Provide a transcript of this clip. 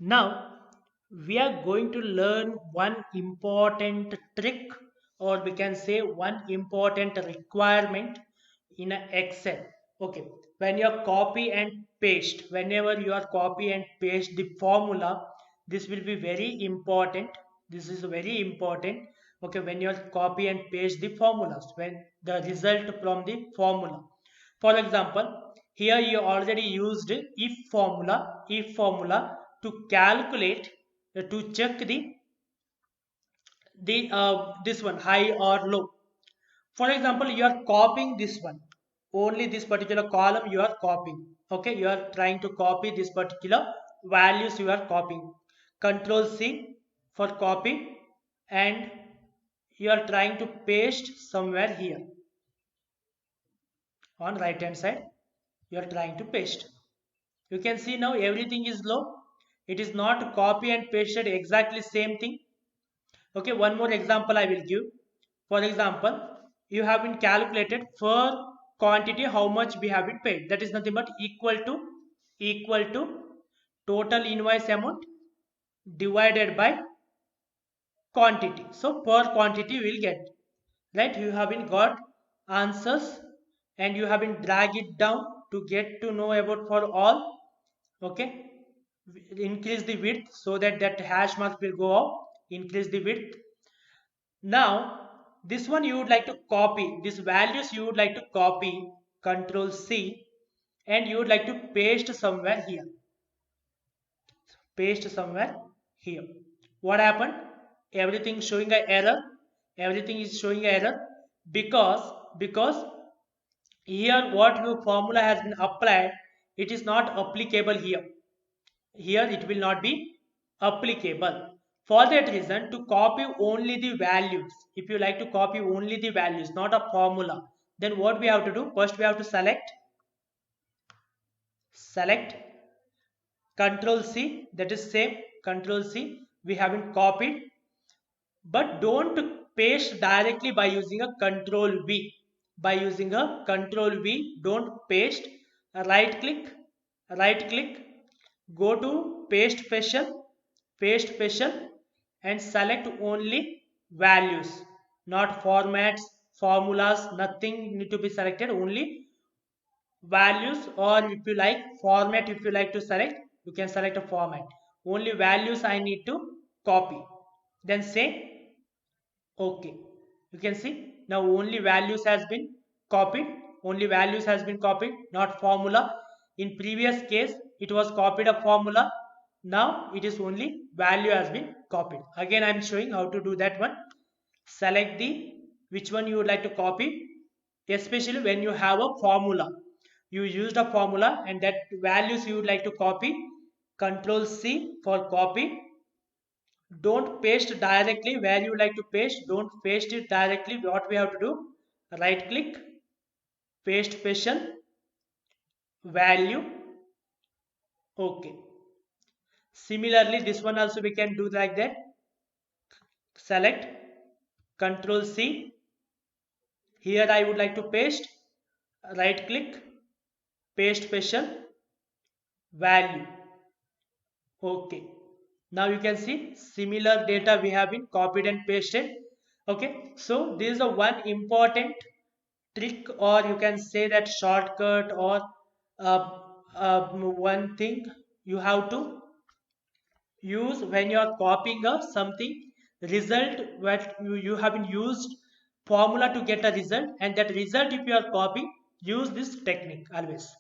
Now we are going to learn one important trick, or we can say one important requirement in a Excel. Okay, when you are copy and paste, whenever you are copy and paste the formula, this will be very important. This is very important. Okay, when you are copy and paste the formulas, when the result from the formula. For example, here you already used if formula to calculate to check the this one high or low. For example, you are copying this one, only this particular column you are copying. Okay, you are trying to copy this particular values you are copying. Control C for copy, and you are trying to paste somewhere here on right hand side. You are trying to paste. You can see now everything is low. It is not copy and pasted exactly same thing. Okay, one more example I will give. For example, you have been calculated for quantity how much we have been paid. That is nothing but equal to total invoice amount divided by quantity. So per quantity we will get, right? You have been got answers, and you have been drag it down to get to know about for all. Okay, increase the width so that that hash mark will go up. Increase the width. Now this one you would like to copy, these values you would like to copy. Control C, and you would like to paste somewhere here. Paste somewhere here. What happened? Everything showing a error. Everything is showing a error because here what your formula has been applied, it is not applicable here. Here it will not be applicable. For that reason, to copy only the values, if you like to copy only the values, not a formula, then what we have to do? First we have to select Control C, that is same. Control C, we haven't copied, but don't paste directly by using a Control V. By using a Control V, don't paste. Right click, right click, go to paste special, and select only values, not formats, formulas, nothing need to be selected, only values. Or if you like format, if you like to select, you can select a format. Only values I need to copy, then say okay. You can see now only values has been copied. Only values has been copied, not formula. In previous case it was copied a formula. Now it is only value has been copied. Again I am showing how to do that one. Select the which one you would like to copy, especially when you have a formula. You used a formula and that values you would like to copy. Control C for copy. Don't paste directly where you like to paste. Don't paste it directly. What we have to do? Right click, paste special, value. Okay. Similarly, this one also we can do like that. Select, Control C. Here I would like to paste. Right click, paste special, value. Okay. Now you can see similar data we have been copied and pasted. Okay. So this is a one important trick, or you can say that shortcut, or uh, one thing you have to use when you are copying a something result. What you have been used formula to get a result, and that result if you are copying, use this technique always.